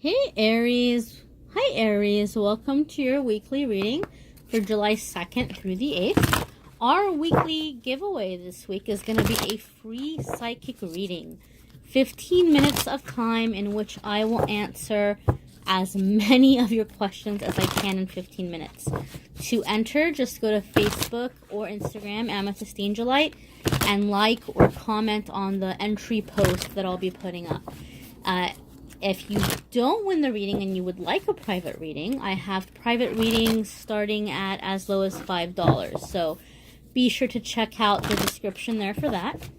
Hey Aries, hi Aries, welcome to your weekly reading for July 2nd through the 8th. Our weekly giveaway this week is going to be a free psychic reading. 15 minutes of time in which I will answer as many of your questions as I can in 15 minutes. To enter, just go to Facebook or Instagram, AnethystAngelLight, and like or comment on the entry post that I'll be putting up. If you don't win the reading and you would like a private reading, I have private readings starting at as low as $5. So be sure to check out the description there for that.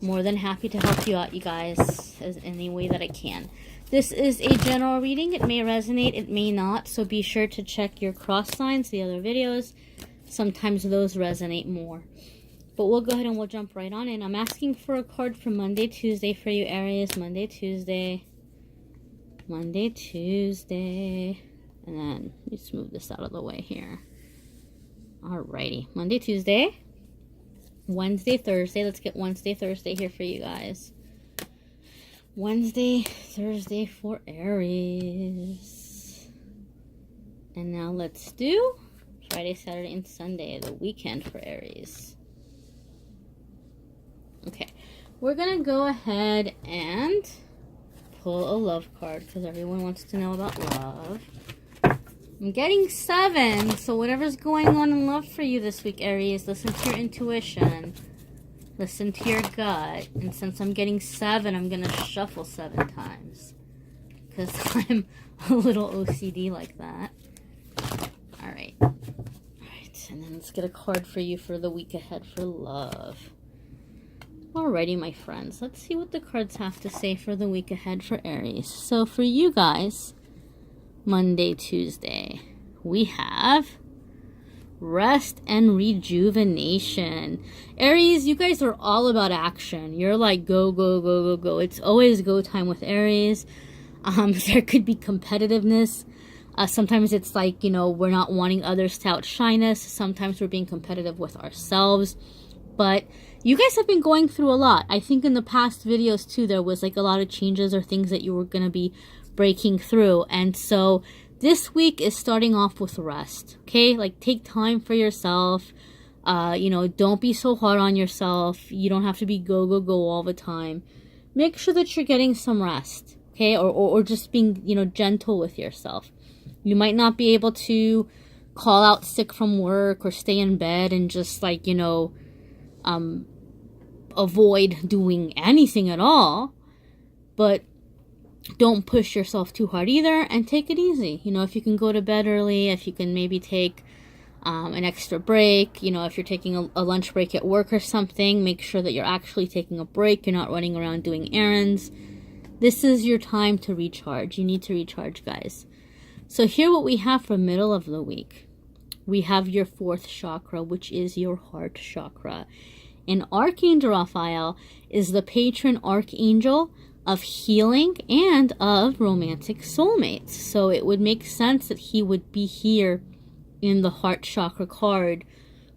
More than happy to help you out, you guys, as any way that I can. This is a general reading. It may resonate, it may not. So be sure to check your cross signs, the other videos. Sometimes those resonate more. But we'll go ahead and we'll jump right on in. I'm asking for a card for Monday, Tuesday for you, Aries. Monday, Tuesday. Monday, Tuesday, and then let's move this out of the way here. Alrighty, Monday, Tuesday, Wednesday, Thursday. Let's get Wednesday, Thursday here for you guys. Wednesday, Thursday for Aries. And now let's do Friday, Saturday, and Sunday, the weekend for Aries. Okay, we're gonna go ahead and pull a love card because everyone wants to know about love. I'm getting 7, so whatever's going on in love for you this week, Aries, listen to your intuition, listen to your gut. And since I'm getting 7, I'm gonna shuffle 7 times because I'm a little OCD like that. All right, and then let's get a card for you for the week ahead for love. Alrighty, my friends, let's see what the cards have to say for the week ahead for Aries. So for you guys, Monday, Tuesday, we have rest and rejuvenation. Aries, you guys are all about action. You're like go, go, go, go, go. It's always go time with Aries. There could be competitiveness. Sometimes it's like, you know, we're not wanting others to outshine us. Sometimes we're being competitive with ourselves. But you guys have been going through a lot. I think in the past videos too, there was like a lot of changes or things that you were going to be breaking through. And so this week is starting off with rest. Okay, like take time for yourself. You know, don't be so hard on yourself. You don't have to be go, go, go all the time. Make sure that you're getting some rest. Okay, or just being, you know, gentle with yourself. You might not be able to call out sick from work or stay in bed and just like, you know, avoid doing anything at all, but don't push yourself too hard either, and take it easy. You know, if you can go to bed early, if you can maybe take an extra break, you know, if you're taking a lunch break at work or something, make sure that you're actually taking a break. You're not running around doing errands. This is your time to recharge. You need to recharge, guys. So here what we have for middle of the week. We have your 4th chakra, which is your heart chakra. And Archangel Raphael is the patron archangel of healing and of romantic soulmates. So it would make sense that he would be here in the heart chakra card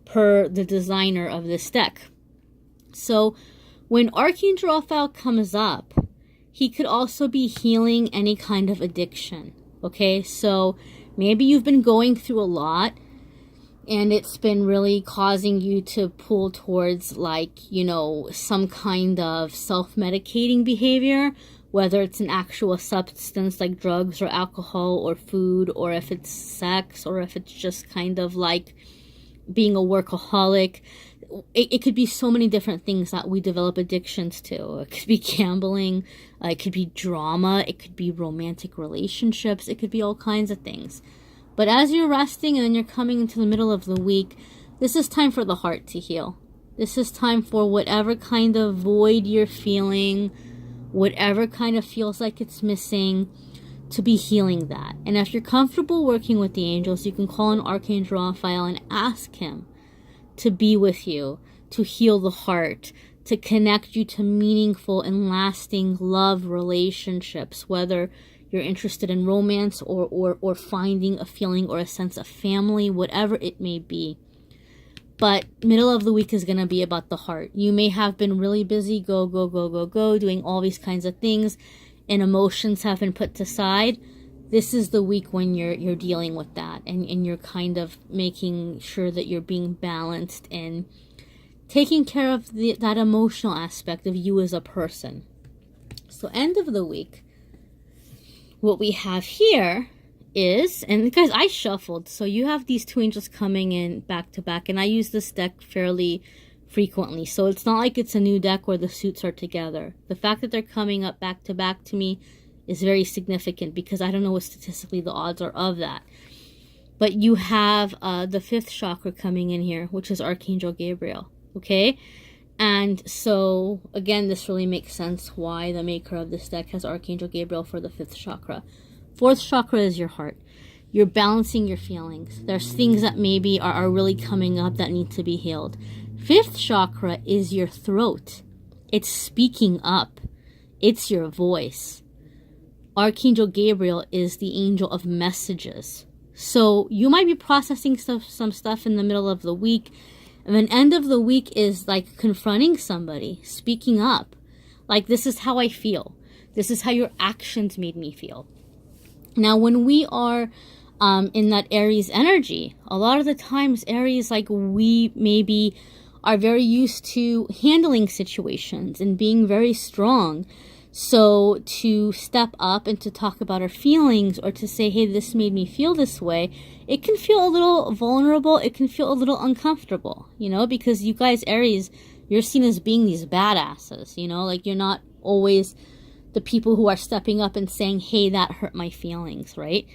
per the designer of this deck. So when Archangel Raphael comes up, he could also be healing any kind of addiction. Okay, so maybe you've been going through a lot and it's been really causing you to pull towards, like, you know, some kind of self-medicating behavior, whether it's an actual substance like drugs or alcohol or food, or if it's sex, or if it's just kind of like being a workaholic. It could be so many different things that we develop addictions to. It could be gambling, it could be drama, it could be romantic relationships, it could be all kinds of things. But as you're resting and then you're coming into the middle of the week, this is time for the heart to heal. This is time for whatever kind of void you're feeling, whatever kind of feels like it's missing, to be healing that. And if you're comfortable working with the angels, you can call on Archangel Raphael and ask him to be with you, to heal the heart, to connect you to meaningful and lasting love relationships, whether you're interested in romance or finding a feeling or a sense of family, whatever it may be. But middle of the week is going to be about the heart. You may have been really busy, go, go, go, go, go, doing all these kinds of things. and emotions have been put aside, this is the week when you're dealing with that, and you're kind of making sure that you're being balanced and taking care of that emotional aspect of you as a person. So end of the week, what we have here is, and guys, I shuffled, so you have these two angels coming in back to back, and I use this deck fairly frequently, so it's not like it's a new deck where the suits are together. The fact that they're coming up back to back to me is very significant, because I don't know what statistically the odds are of that. But you have the fifth chakra coming in here, which is Archangel Gabriel, okay? And so, again, this really makes sense why the maker of this deck has Archangel Gabriel for the fifth chakra. Fourth chakra is your heart. You're balancing your feelings. There's things that maybe are really coming up that need to be healed. Fifth chakra is your throat. It's speaking up. It's your voice. Archangel Gabriel is the angel of messages. So you might be processing some stuff in the middle of the week. And then end of the week is like confronting somebody, speaking up. Like, this is how I feel. This is how your actions made me feel. Now, when we are in that Aries energy, a lot of the times Aries, like, we maybe are very used to handling situations and being very strong. So to step up and to talk about our feelings, or to say, hey, this made me feel this way, it can feel a little vulnerable. It can feel a little uncomfortable, you know, because you guys, Aries, you're seen as being these badasses, you know, like, you're not always the people who are stepping up and saying, hey, that hurt my feelings, right?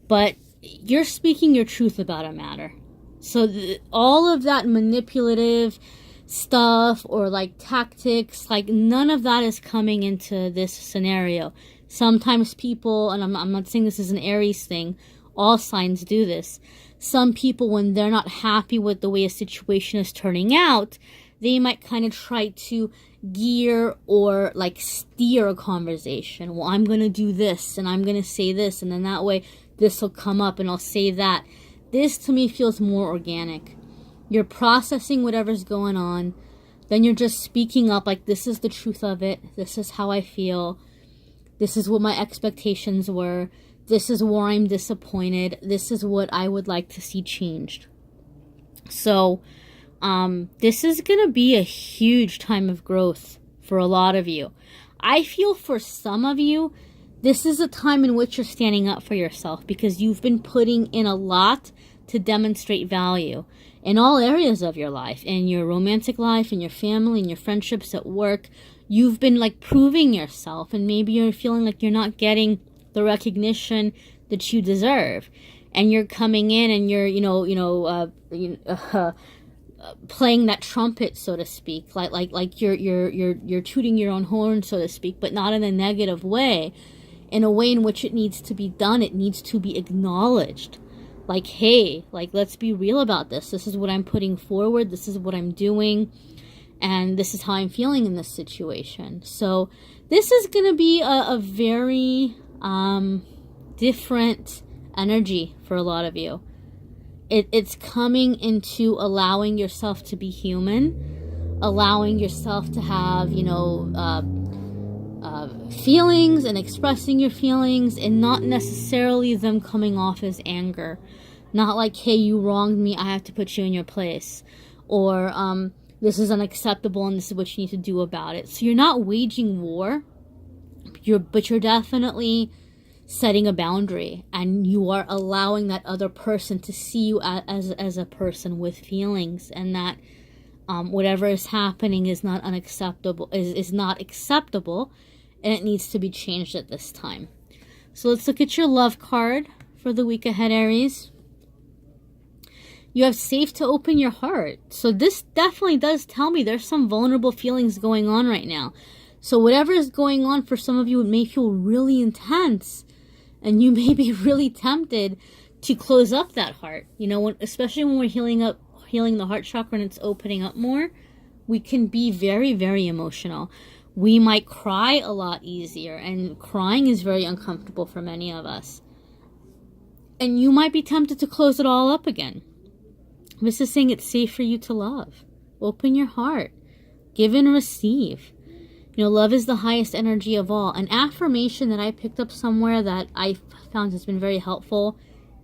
But you're speaking your truth about a matter. So all of that manipulative stuff or like tactics, like, none of that is coming into this scenario. Sometimes people, and I'm not saying this is an Aries thing, all signs do this. Some people, when they're not happy with the way a situation is turning out, they might kind of try to gear or like steer a conversation. Well, I'm going to do this and I'm going to say this, and then that way this will come up and I'll say that. This to me feels more organic. You're processing whatever's going on. Then you're just speaking up, like, this is the truth of it. This is how I feel. This is what my expectations were. This is where I'm disappointed. This is what I would like to see changed. So, this is going to be a huge time of growth for a lot of you. I feel for some of you, this is a time in which you're standing up for yourself, because you've been putting in a lot to demonstrate value in all areas of your life, in your romantic life, in your family, in your friendships, at work. You've been like proving yourself, and maybe you're feeling like you're not getting the recognition that you deserve, and you're coming in and you're playing that trumpet, so to speak, like you're tooting your own horn, so to speak, but not in a negative way, in a way in which it needs to be done. It needs to be acknowledged. Like, hey, like, let's be real about this. This is what I'm putting forward. This is what I'm doing. And this is how I'm feeling in this situation. So this is going to be a very different energy for a lot of you. It's coming into allowing yourself to be human, allowing yourself to have, feelings and expressing your feelings, and not necessarily them coming off as anger. Not like, hey, you wronged me, I have to put you in your place. Or, this is unacceptable and this is what you need to do about it. So you're not waging war, but you're definitely setting a boundary, and you are allowing that other person to see you as a person with feelings, and that whatever is happening is not unacceptable, is not acceptable, and it needs to be changed at this time. So let's look at your love card for the week ahead, Aries. You have safe to open your heart. So this definitely does tell me there's some vulnerable feelings going on right now. So whatever is going on for some of you, it may feel really intense, and you may be really tempted to close up that heart. Especially when we're healing the heart chakra and it's opening up more, we can be very, very emotional. We might cry a lot easier, and crying is very uncomfortable for many of us. And you might be tempted to close it all up again. This is saying it's safe for you to love. Open your heart. Give and receive. You know, love is the highest energy of all. An affirmation that I picked up somewhere that I found has been very helpful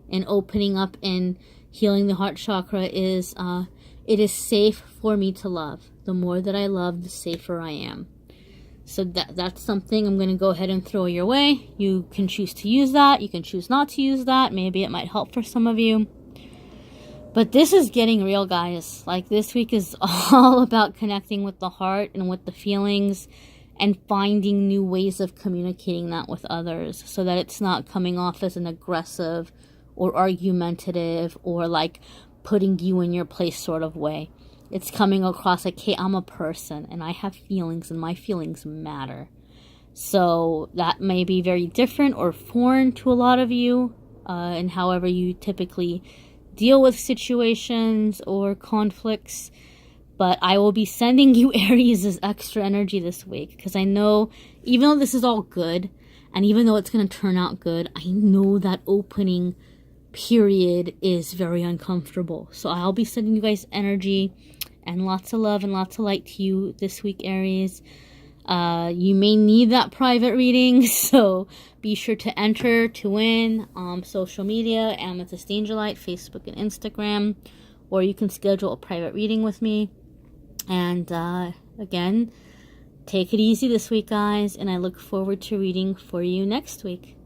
in opening up and healing the heart chakra is, it is safe for me to love. The more that I love, the safer I am. So that's something I'm going to go ahead and throw your way. You can choose to use that. You can choose not to use that. Maybe it might help for some of you. But this is getting real, guys. Like, this week is all about connecting with the heart and with the feelings and finding new ways of communicating that with others so that it's not coming off as an aggressive or argumentative or like putting you in your place sort of way. It's coming across like, hey, I'm a person and I have feelings and my feelings matter. So that may be very different or foreign to a lot of you, and however you typically deal with situations or conflicts. But I will be sending you Aries' extra energy this week because I know, even though this is all good and even though it's going to turn out good, I know that opening period is very uncomfortable. So I'll be sending you guys energy and lots of love and lots of light to you this week, Aries. You may need that private reading, so be sure to enter to win social media, AnethystAngelLight, Facebook and Instagram, or you can schedule a private reading with me. And again, take it easy this week, guys, and I look forward to reading for you next week.